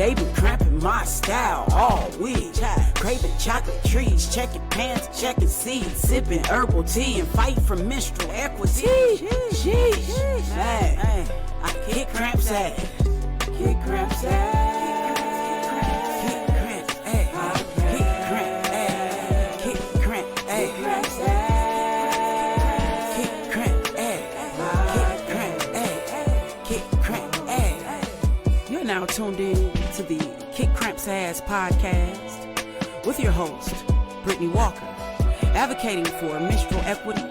They been cramping my style all week. Craving chocolate trees, checking pants, checking seeds, sipping herbal tea, and fight for menstrual equity. Jeez, man, I kick cramps ass. Kick cramps ass. Now tuned in to the Kick Cramps Ass podcast with your host, Brittany Walker, advocating for menstrual equity,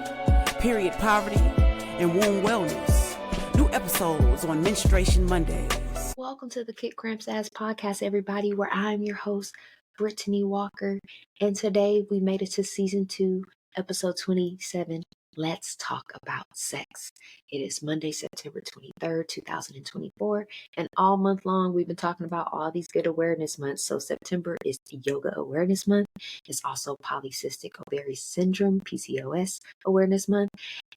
period poverty, and womb wellness. New episodes on Menstruation Mondays. Welcome to the Kick Cramps Ass podcast, everybody, where I'm your host, Brittany Walker. And today we made it to season 2, episode 27. Let's talk about sex. It is Monday, September 23rd, 2024. And all month long, we've been talking about all these good awareness months. So September is Yoga Awareness Month. It's also Polycystic Ovary Syndrome, PCOS Awareness Month.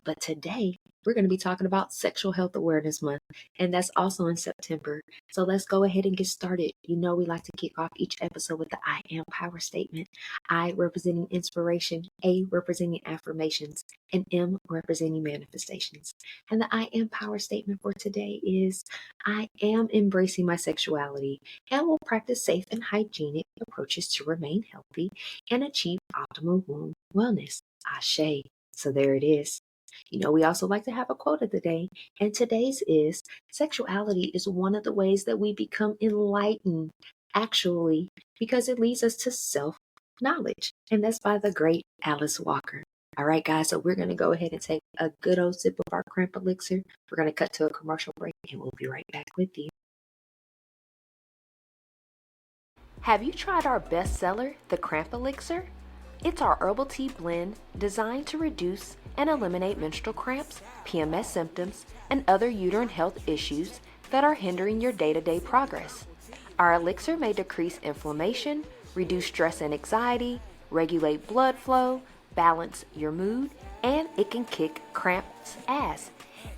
But today, we're going to be talking about Sexual Health Awareness Month. And that's also in September. So let's go ahead and get started. You know, we like to kick off each episode with the I am power statement. I representing inspiration, A representing affirmations, and M representing manifestations. And the I am power statement for today is I am embracing my sexuality and will practice safe and hygienic approaches to remain healthy and achieve optimal womb wellness. Ashe. So there it is. You know, we also like to have a quote of the day, and today's is sexuality is one of the ways that we become enlightened, actually, because it leads us to self-knowledge. And that's by the great Alice Walker. All right, guys, so we're going to go ahead and take a good old sip of our cramp elixir. We're going to cut to a commercial break, and we'll be right back with you. Have you tried our bestseller, the Cramp Elixir? It's our herbal tea blend designed to reduce and eliminate menstrual cramps, PMS symptoms, and other uterine health issues that are hindering your day-to-day progress. Our elixir may decrease inflammation, reduce stress and anxiety, regulate blood flow, balance your mood, and it can kick cramps ass.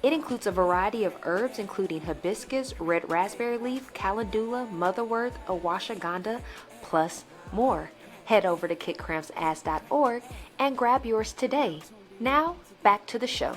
It includes a variety of herbs including hibiscus, red raspberry leaf, calendula, motherwort, ashwagandha, plus more. Head over to kickcrampsass.org and grab yours today. Now, back to the show.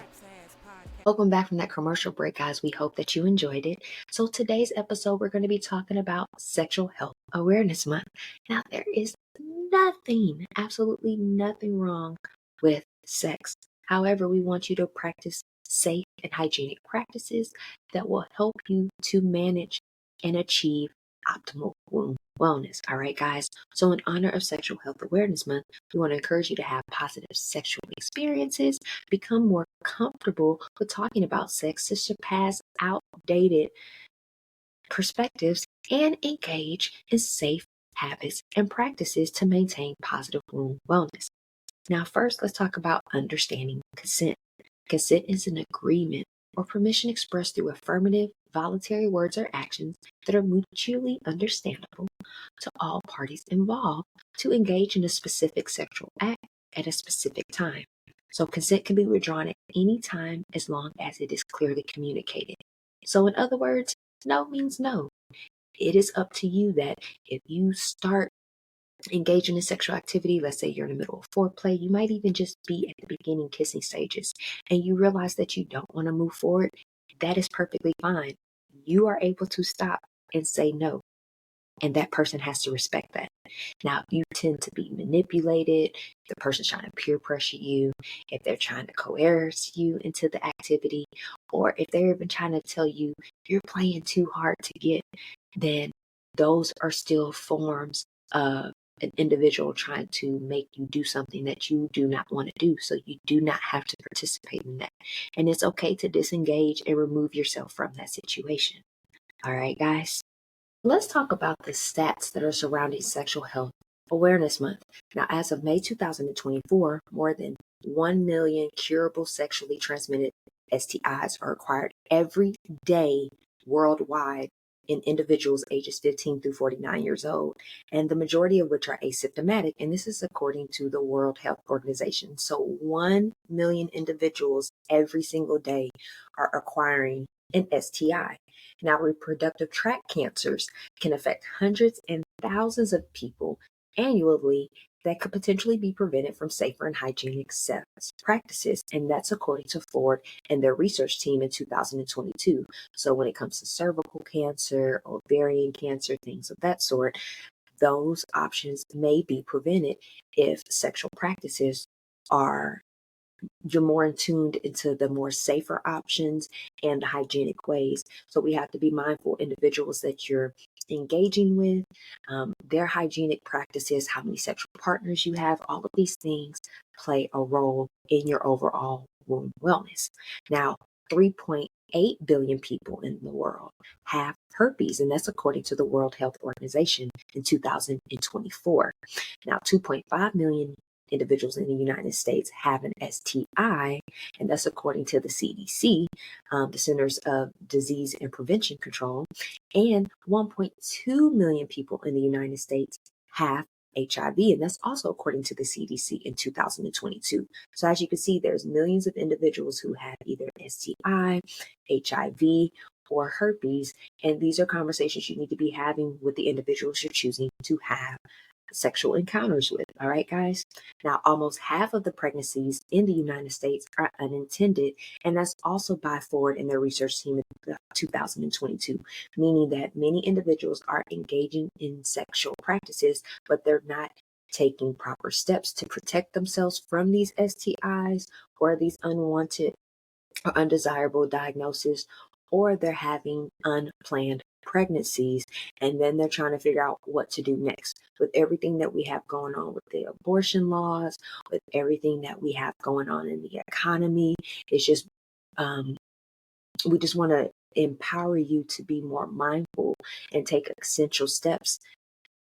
Welcome back from that commercial break, guys. We hope that you enjoyed it. So today's episode, we're going to be talking about Sexual Health Awareness Month. Now, there is nothing, absolutely nothing wrong with sex. However, we want you to practice safe and hygienic practices that will help you to manage and achieve optimal womb wellness. All right, guys. So in honor of Sexual Health Awareness Month, we want to encourage you to have positive sexual experiences, become more comfortable with talking about sex to surpass outdated perspectives, and engage in safe habits and practices to maintain positive womb wellness. Now, first, let's talk about understanding consent. Consent is an agreement or permission expressed through affirmative, voluntary words or actions that are mutually understandable to all parties involved to engage in a specific sexual act at a specific time. So consent can be withdrawn at any time as long as it is clearly communicated. So in other words, no means no. It is up to you that if you start engaging in sexual activity, let's say you're in the middle of foreplay, you might even just be at the beginning kissing stages, and you realize that you don't want to move forward, that is perfectly fine. You are able to stop and say no, and that person has to respect that. Now, if you tend to be manipulated, if the person's trying to peer pressure you, if they're trying to coerce you into the activity, or if they're even trying to tell you you're playing too hard to get, then those are still forms of an individual trying to make you do something that you do not want to do. So you do not have to participate in that. And it's okay to disengage and remove yourself from that situation. All right, guys. Let's talk about the stats that are surrounding Sexual Health Awareness Month. Now, as of May 2024, more than 1 million curable sexually transmitted STIs are acquired every day worldwide in individuals ages 15 through 49 years old, and the majority of which are asymptomatic. And this is according to the World Health Organization. So 1 million individuals every single day are acquiring an STI. Now, reproductive tract cancers can affect hundreds and thousands of people annually that could potentially be prevented from safer and hygienic sex practices. And that's according to Ford and their research team in 2022. So when it comes to cervical cancer, ovarian cancer, things of that sort, those options may be prevented if sexual practices are you're more in tuned into the more safer options and the hygienic ways. So we have to be mindful individuals that you're engaging with, their hygienic practices, how many sexual partners you have, all of these things play a role in your overall womb wellness. Now, 3.8 billion people in the world have herpes, and that's according to the World Health Organization in 2024. Now, 2.5 million individuals in the United States have an STI, and that's according to the CDC, the Centers of Disease and Prevention Control, and 1.2 million people in the United States have HIV, and that's also according to the CDC in 2022. So as you can see, there's millions of individuals who have either STI, HIV, or herpes, and these are conversations you need to be having with the individuals you're choosing to have sexual encounters with. All right, guys. Now, almost half of the pregnancies in the United States are unintended, and that's also by Ford and their research team in 2022, meaning that many individuals are engaging in sexual practices, but they're not taking proper steps to protect themselves from these STIs or these unwanted or undesirable diagnoses, or they're having unplanned pregnancies, and then they're trying to figure out what to do next. With everything that we have going on with the abortion laws, with everything that we have going on in the economy, it's just we just want to empower you to be more mindful and take essential steps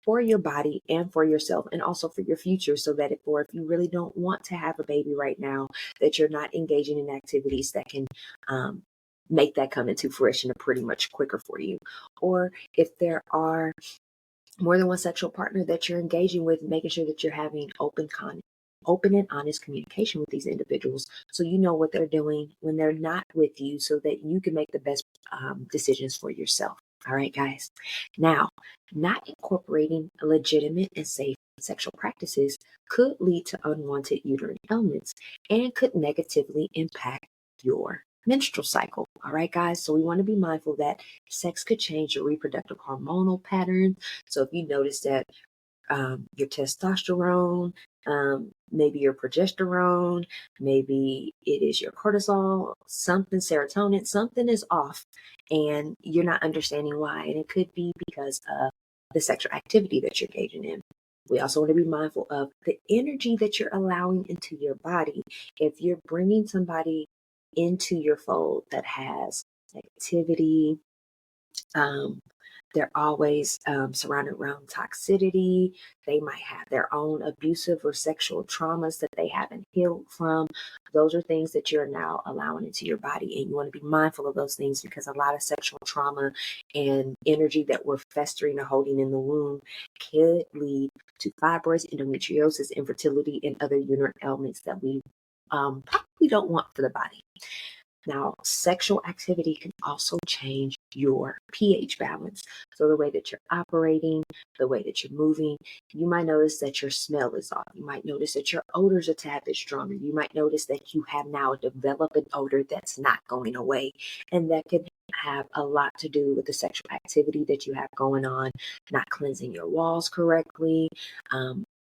for your body and for yourself, and also for your future, so that if you really don't want to have a baby right now, that you're not engaging in activities that can make that come into fruition pretty much quicker for you. Or if there are more than one sexual partner that you're engaging with, making sure that you're having open and honest communication with these individuals, so you know what they're doing when they're not with you, so that you can make the best decisions for yourself. All right, guys. Now, not incorporating legitimate and safe sexual practices could lead to unwanted uterine ailments and could negatively impact your menstrual cycle. All right, guys. So we want to be mindful that sex could change your reproductive hormonal pattern. So if you notice that your testosterone, maybe your progesterone, maybe it is your cortisol, something, serotonin, something is off, and you're not understanding why. And it could be because of the sexual activity that you're engaging in. We also want to be mindful of the energy that you're allowing into your body. If you're bringing somebody into your fold that has activity, they're always surrounded around toxicity. They might have their own abusive or sexual traumas that they haven't healed from. Those are things that you're now allowing into your body, and you want to be mindful of those things, because a lot of sexual trauma and energy that we're festering or holding in the womb could lead to fibroids, endometriosis, infertility, and other uterine ailments that we probably don't want for the body. Now, sexual activity can also change your pH balance. So the way that you're operating, the way that you're moving, you might notice that your smell is off. You might notice that your odors are a tad bit stronger. You might notice that you have now developed an odor that's not going away. And that could have a lot to do with the sexual activity that you have going on, not cleansing your walls correctly,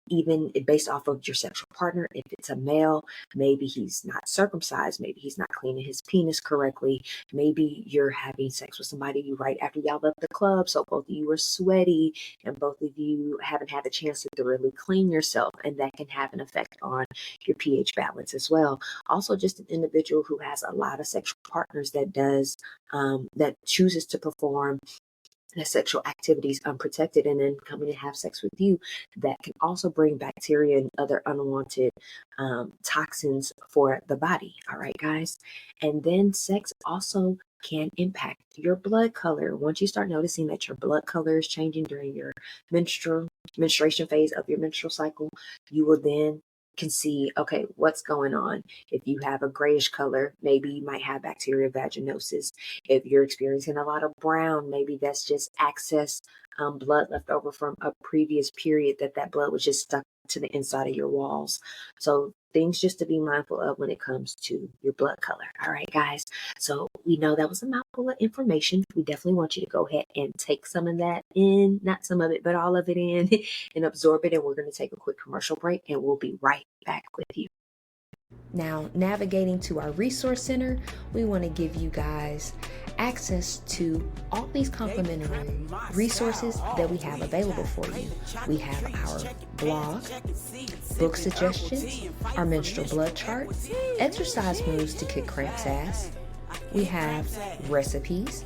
even based off of your sexual partner. If it's a male, maybe he's not circumcised, maybe he's not cleaning his penis correctly, maybe you're having sex with somebody right after y'all left the club, so both of you are sweaty and both of you haven't had a chance to thoroughly clean yourself, and that can have an effect on your pH balance as well. Also, just an individual who has a lot of sexual partners that chooses to perform the sexual activities unprotected and then coming to have sex with you, that can also bring bacteria and other unwanted toxins for the body. All right, guys. And then sex also can impact your blood color. Once you start noticing that your blood color is changing during your menstruation phase of your menstrual cycle, you will then can see, okay, what's going on. If you have a grayish color, maybe you might have bacterial vaginosis. If you're experiencing a lot of brown, maybe that's just excess blood left over from a previous period that blood was just stuck to the inside of your walls. So things just to be mindful of when it comes to your blood color. All right, guys. So we know that was a mouthful of information. We definitely want you to go ahead and take some of that in, not some of it, but all of it in and absorb it. And we're going to take a quick commercial break and we'll be right back with you. Now, navigating to our resource center, we want to give you guys access to all these complimentary resources that we have available for you. We have our blog, book suggestions, our menstrual blood chart, exercise moves to kick cramps ass. We have recipes.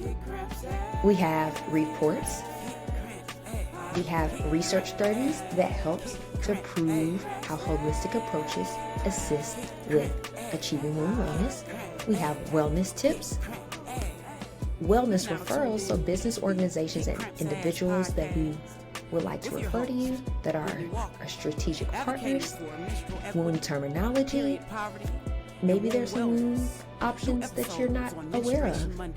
We have reports. We have research studies that helps to prove how holistic approaches assist with achieving womb wellness. We have wellness tips, wellness referrals, so business organizations and individuals that we would like to refer to you that are our strategic partners, womb terminology. Maybe there's some womb options that you're not aware of.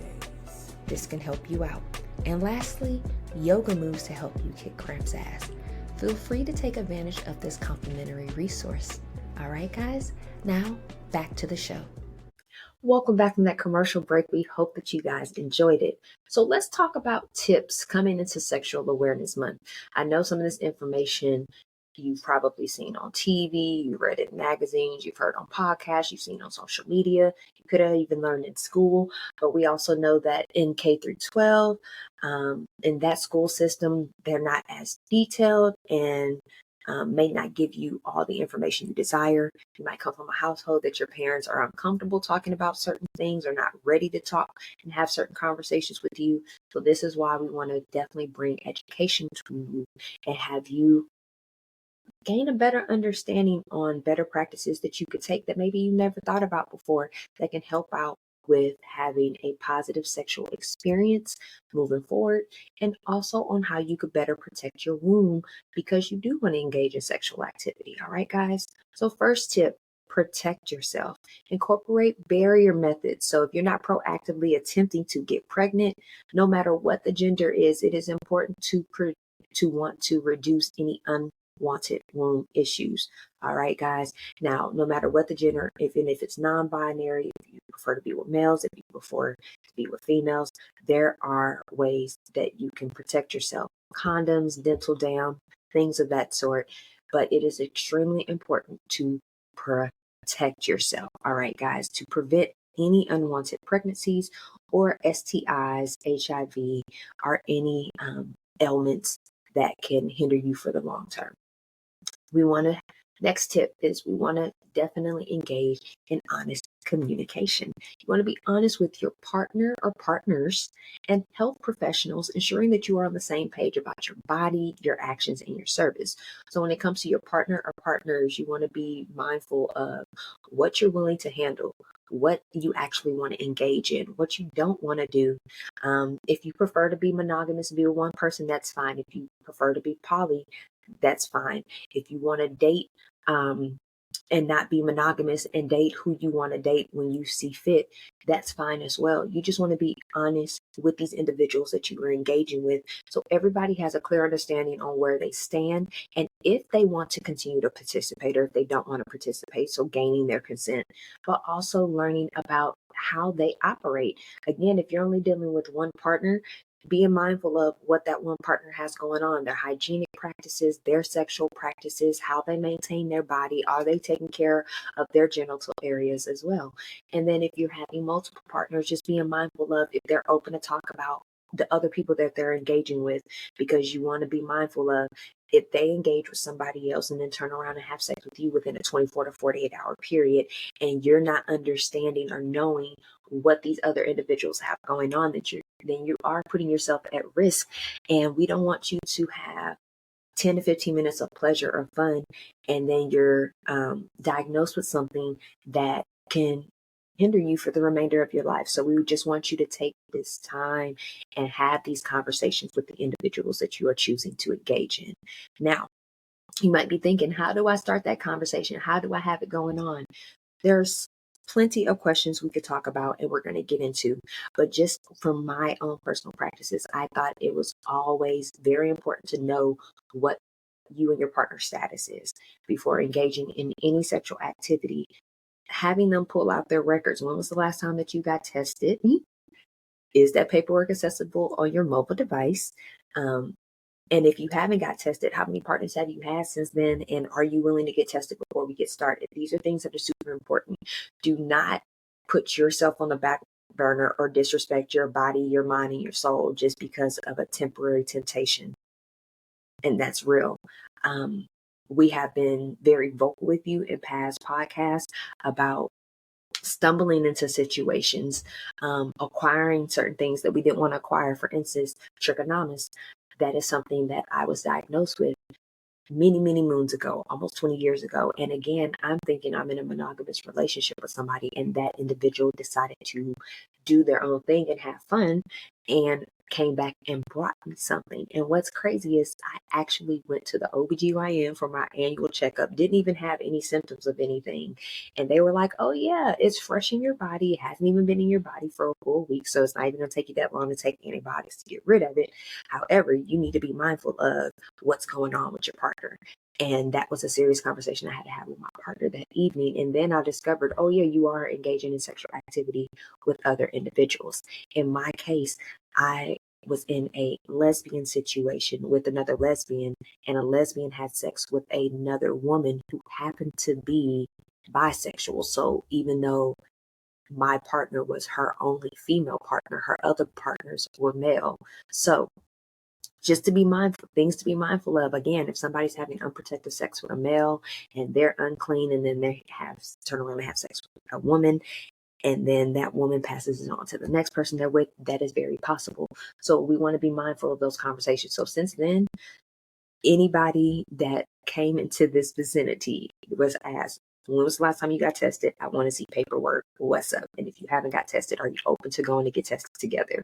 This can help you out. And lastly, yoga moves to help you kick cramps ass. Feel free to take advantage of this complimentary resource. All right, guys, now back to the show. Welcome back from that commercial break. We hope that you guys enjoyed it. So let's talk about tips coming into Sexual Awareness Month. I know some of this information you've probably seen on TV, you read it in magazines, you've heard on podcasts, you've seen on social media, you could have even learned in school. But we also know that in K through 12, in that school system, they're not as detailed and may not give you all the information you desire. You might come from a household that your parents are uncomfortable talking about certain things or not ready to talk and have certain conversations with you. So this is why we want to definitely bring education to you and have you gain a better understanding on better practices that you could take that maybe you never thought about before that can help out with having a positive sexual experience moving forward, and also on how you could better protect your womb because you do want to engage in sexual activity. All right, guys. So first tip, protect yourself. Incorporate barrier methods. So if you're not proactively attempting to get pregnant, no matter what the gender is, it is important to want to reduce any unwanted womb issues. All right, guys. Now, no matter what the gender, even if it's non-binary, if you prefer to be with males, if you prefer to be with females, there are ways that you can protect yourself. Condoms, dental dam, things of that sort. But it is extremely important to protect yourself. All right, guys, to prevent any unwanted pregnancies or STIs, HIV, or any ailments that can hinder you for the long term. Next tip is we want to definitely engage in honest communication. You want to be honest with your partner or partners and health professionals, ensuring that you are on the same page about your body, your actions, and your service. So when it comes to your partner or partners, you want to be mindful of what you're willing to handle, what you actually want to engage in, what you don't want to do. If you prefer to be monogamous and be with one person, that's fine. If you prefer to be poly, that's fine. If you want to date and not be monogamous and date who you want to date when you see fit, that's fine as well. You just want to be honest with these individuals that you are engaging with, so everybody has a clear understanding on where they stand and if they want to continue to participate or if they don't want to participate, so gaining their consent, but also learning about how they operate. Again, if you're only dealing with one partner, being mindful of what that one partner has going on, their hygienic practices, their sexual practices, how they maintain their body, are they taking care of their genital areas as well? And then if you're having multiple partners, just being mindful of if they're open to talk about the other people that they're engaging with, because you want to be mindful of if they engage with somebody else and then turn around and have sex with you within a 24 to 48 hour period, and you're not understanding or knowing what these other individuals have going on, then you are putting yourself at risk. And we don't want you to have 10 to 15 minutes of pleasure or fun, and then you're diagnosed with something that can hinder you for the remainder of your life. So we just want you to take this time and have these conversations with the individuals that you are choosing to engage in. Now, You might be thinking, how do I start that conversation? How do I have it going on? There's plenty of questions we could talk about and we're going to get into. But just from my own personal practices, I thought it was always very important to know what you and your partner's status is before engaging in any sexual activity. Having them pull out their records. When was the last time that you got tested? Is that paperwork accessible on your mobile device? And if you haven't got tested, how many partners have you had since then? And are you willing to get tested before we get started? These are things that are super important. Do not put yourself on the back burner or disrespect your body, your mind, and your soul just because of a temporary temptation. And that's real. We have been very vocal with you in past podcasts about stumbling into situations, acquiring certain things that we didn't want to acquire. For instance, trichomonas. That is something that I was diagnosed with many moons ago, almost 20 years ago. And again, I'm thinking I'm in a monogamous relationship with somebody, and that individual decided to do their own thing and have fun and came back and brought me something. And what's crazy is I actually went to the OBGYN for my annual checkup, didn't even have any symptoms of anything. And they were like, oh yeah, it's fresh in your body. It hasn't even been in your body for a full week. So it's not even going to take you that long to take antibiotics to get rid of it. However, you need to be mindful of what's going on with your partner. And that was a serious conversation I had to have with my partner that evening. And then I discovered, oh yeah, you are engaging in sexual activity with other individuals. In my case, I was in a lesbian situation with another lesbian, and a lesbian had sex with another woman who happened to be bisexual. So even though my partner was her only female partner, her other partners were male. So just to be mindful, things to be mindful of. Again, if somebody's having unprotected sex with a male and they're unclean, and then they turn around and have sex with a woman, and then that woman passes it on to the next person they're with, that is very possible. So we want to be mindful of those conversations. So since then, anybody that came into this vicinity was asked, when was the last time you got tested? I want to see paperwork. What's up? And if you haven't got tested, are you open to going to get tested together?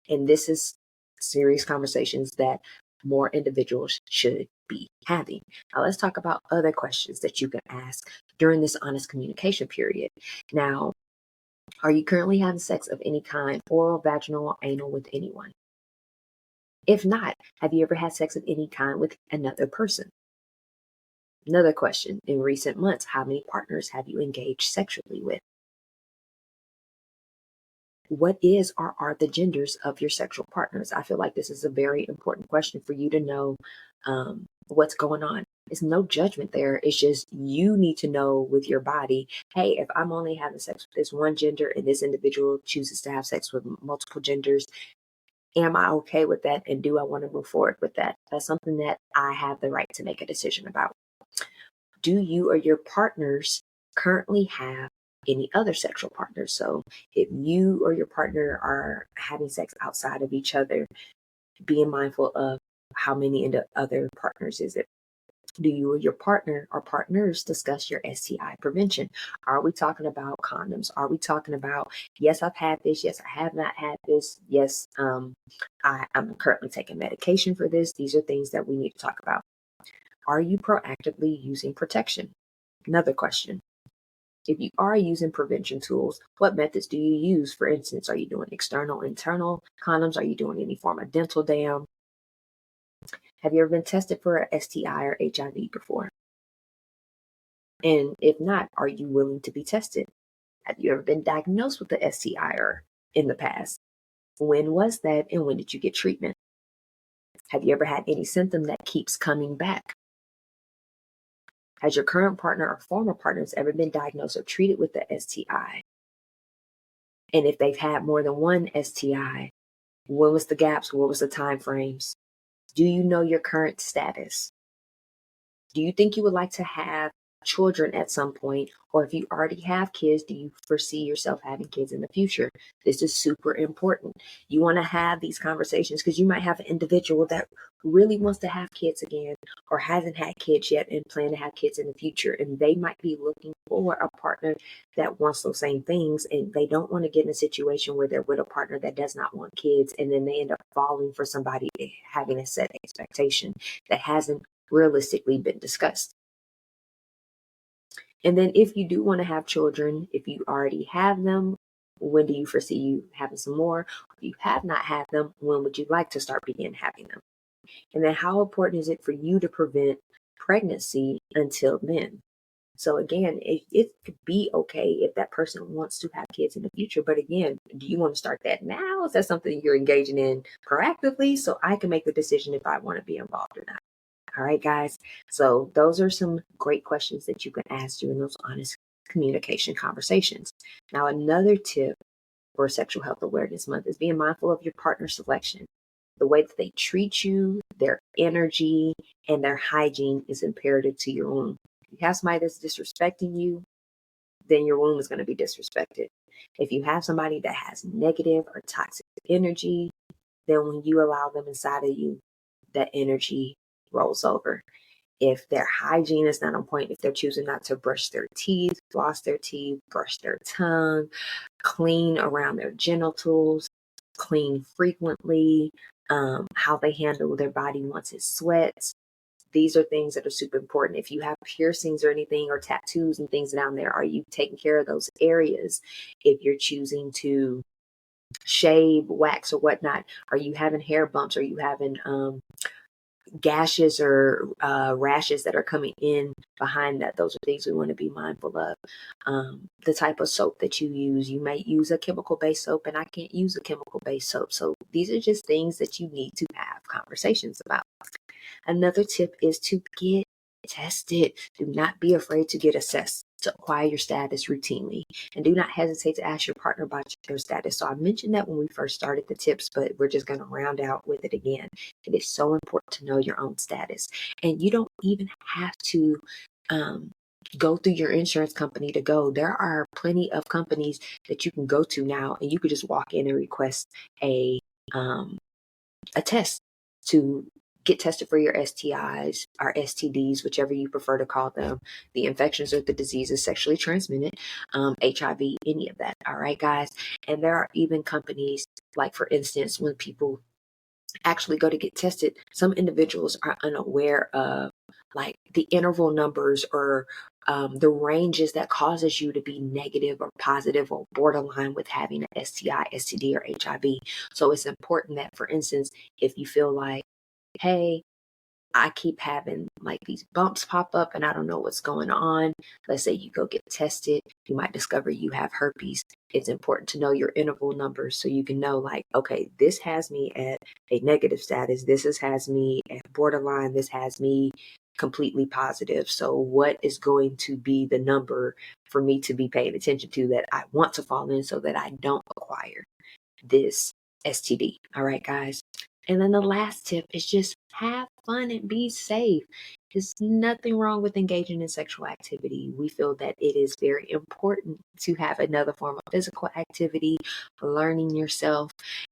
And this is serious conversations that more individuals should be having. Now let's talk about other questions that you can ask during this honest communication period. Now, are you currently having sex of any kind, oral, vaginal, or anal, with anyone? If not, have you ever had sex of any kind with another person? Another question, in recent months, how many partners have you engaged sexually with? What is or are the genders of your sexual partners? I feel like this is a very important question for you to know what's going on. There's no judgment there. It's just you need to know with your body, hey, if I'm only having sex with this one gender and this individual chooses to have sex with multiple genders, am I okay with that? And do I want to move forward with that? That's something that I have the right to make a decision about. Do you or your partners currently have any other sexual partners? So if you or your partner are having sex outside of each other, being mindful of how many other partners is it? Do you or your partner or partners discuss your STI prevention? Are we talking about condoms? Are we talking about, yes, I've had this. Yes, I have not had this. Yes, I'm currently taking medication for this. These are things that we need to talk about. Are you proactively using protection? Another question. If you are using prevention tools, what methods do you use? For instance, are you doing external, internal condoms? Are you doing any form of dental dam? Have you ever been tested for a STI or HIV before? And if not, are you willing to be tested? Have you ever been diagnosed with the STI or in the past? When was that, and when did you get treatment? Have you ever had any symptom that keeps coming back? Has your current partner or former partners ever been diagnosed or treated with the STI? And if they've had more than one STI, when was the gaps? What was the time frames? Do you know your current status? Do you think you would like to have children at some point? Or if you already have kids, do you foresee yourself having kids in the future? This is super important. You want to have these conversations because you might have an individual that really wants to have kids again or hasn't had kids yet and plan to have kids in the future. And they might be looking for a partner that wants those same things. And they don't want to get in a situation where they're with a partner that does not want kids. And then they end up falling for somebody having a set expectation that hasn't realistically been discussed. And then if you do want to have children, if you already have them, when do you foresee you having some more? If you have not had them, when would you like to start begin having them? And then how important is it for you to prevent pregnancy until then? So again, it could be okay if that person wants to have kids in the future. But again, do you want to start that now? Is that something you're engaging in proactively so I can make the decision if I want to be involved or not? All right, guys. So those are some great questions that you can ask during those honest communication conversations. Now, another tip for Sexual Health Awareness Month is being mindful of your partner selection. The way that they treat you, their energy, and their hygiene is imperative to your womb. If you have somebody that's disrespecting you, then your womb is going to be disrespected. If you have somebody that has negative or toxic energy, then when you allow them inside of you, that energy rolls over. If their hygiene is not on point, if they're choosing not to brush their teeth, floss their teeth, brush their tongue, clean around their genitals, clean frequently, how they handle their body once it sweats. These are things that are super important. If you have piercings or anything or tattoos and things down there, are you taking care of those areas? If you're choosing to shave, wax, or whatnot, are you having hair bumps? Are you having gashes or rashes that are coming in behind that? Those are things we want to be mindful of. The type of soap that you use, you might use a chemical based soap and I can't use a chemical based soap. So these are just things that you need to have conversations about. Another tip is to get tested. Do not be afraid to get assessed to acquire your status routinely. And do not hesitate to ask your partner about your status. So I mentioned that when we first started the tips, but we're just going to round out with it again. It is so important to know your own status. And you don't even have to go through your insurance company to go. There are plenty of companies that you can go to now, and you could just walk in and request a test to get tested for your STIs or STDs, whichever you prefer to call them, the infections or the diseases sexually transmitted, HIV, any of that. All right, guys. And there are even companies, like for instance, when people actually go to get tested, some individuals are unaware of like the interval numbers or the ranges that causes you to be negative or positive or borderline with having an STI, STD, or HIV. So it's important that, for instance, if you feel like, hey, I keep having like these bumps pop up and I don't know what's going on. Let's say you go get tested, you might discover you have herpes. It's important to know your interval numbers so you can know like, okay, this has me at a negative status. This has me at borderline. This has me completely positive. So what is going to be the number for me to be paying attention to that I want to fall in so that I don't acquire this STD? All right, guys. And then the last tip is just have fun and be safe. There's nothing wrong with engaging in sexual activity. We feel that it is very important to have another form of physical activity, learning yourself.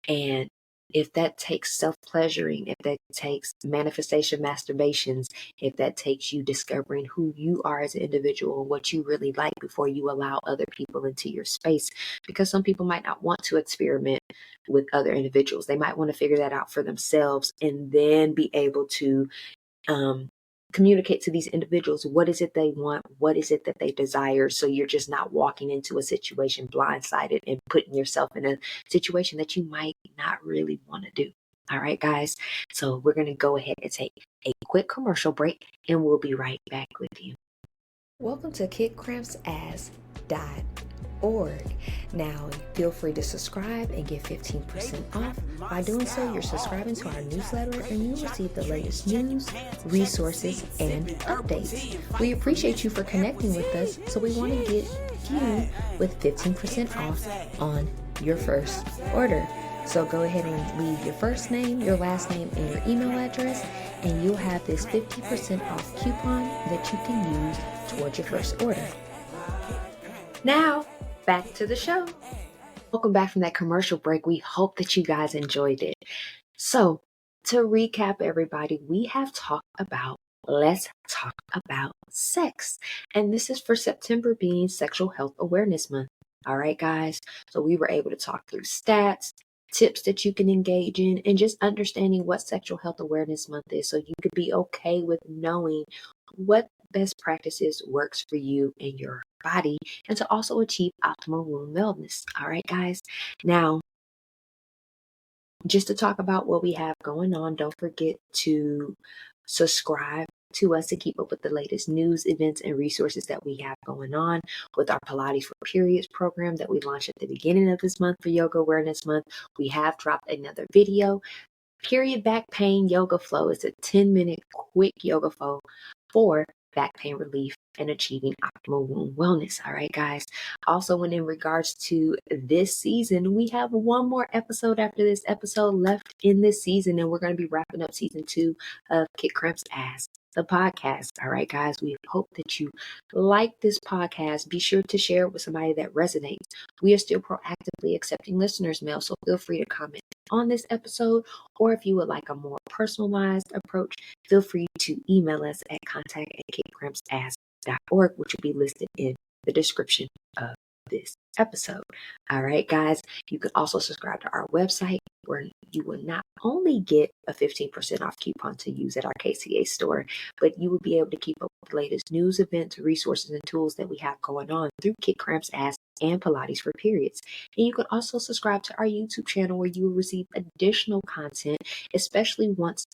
And if that takes self-pleasuring, if that takes manifestation masturbations, if that takes you discovering who you are as an individual, what you really like before you allow other people into your space, because some people might not want to experiment with other individuals. They might want to figure that out for themselves and then be able to communicate to these individuals what is it they want, what is it that they desire, so you're just not walking into a situation blindsided and putting yourself in a situation that you might not really want to do. All right, guys. So we're going to go ahead and take a quick commercial break and we'll be right back with you. Welcome to KidCrampsAs.org. Now, feel free to subscribe and get 15% off. By doing so, you're subscribing to our newsletter and you'll receive the latest news, resources, and updates. We appreciate you for connecting with us, so we want to get you with 15% off on your first order. So go ahead and leave your first name, your last name, and your email address, and you'll have this 50% off coupon that you can use towards your first order. Now, back to the show. Welcome back from that commercial break. We hope that you guys enjoyed it. So, to recap, everybody, we have talked about let's talk about sex. And this is for September being Sexual Health Awareness Month. All right, guys. So we were able to talk through stats, tips that you can engage in, and just understanding what Sexual Health Awareness Month is so you could be okay with knowing what best practices works for you and your body, and to also achieve optimal womb wellness. All right, guys. Now, just to talk about what we have going on, don't forget to subscribe to us to keep up with the latest news, events, and resources that we have going on with our Pilates for Periods program that we launched at the beginning of this month for Yoga Awareness Month. We have dropped another video. Period Back Pain Yoga Flow is a 10-minute quick yoga flow for back pain relief and achieving optimal womb wellness. All right, guys. Also, when in regards to this season, we have one more episode after this episode left in this season, and we're going to be wrapping up season 2 of Kick Cramps Ass, the podcast. All right, guys. We hope that you like this podcast. Be sure to share it with somebody that resonates. We are still proactively accepting listeners' mail, so feel free to comment on this episode, or if you would like a more personalized approach, feel free to email us at contact@kickcrampsass.org, which will be listed in the description of this episode. All right, guys, you can also subscribe to our website where you will not only get a 15% off coupon to use at our KCA store, but you will be able to keep up with the latest news, events, resources, and tools that we have going on through Kick Cramps Ass and Pilates for Periods. And you can also subscribe to our YouTube channel where you will receive additional content, especially once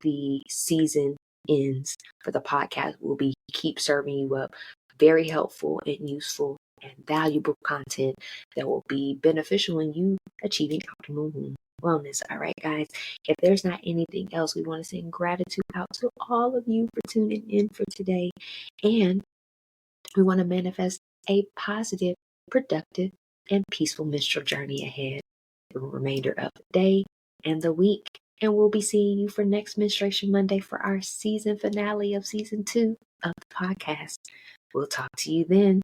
the season ends for the podcast. We'll be keep serving you up very helpful and useful and valuable content that will be beneficial in you achieving optimal womb wellness. All right, guys. If there's not anything else, we want to send gratitude out to all of you for tuning in for today. And we want to manifest a positive, productive, and peaceful menstrual journey ahead the remainder of the day and the week. And we'll be seeing you for next Menstruation Monday for our season finale of season 2 of the podcast. We'll talk to you then.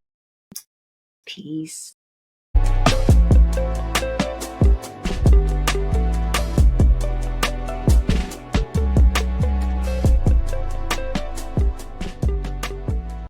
Peace.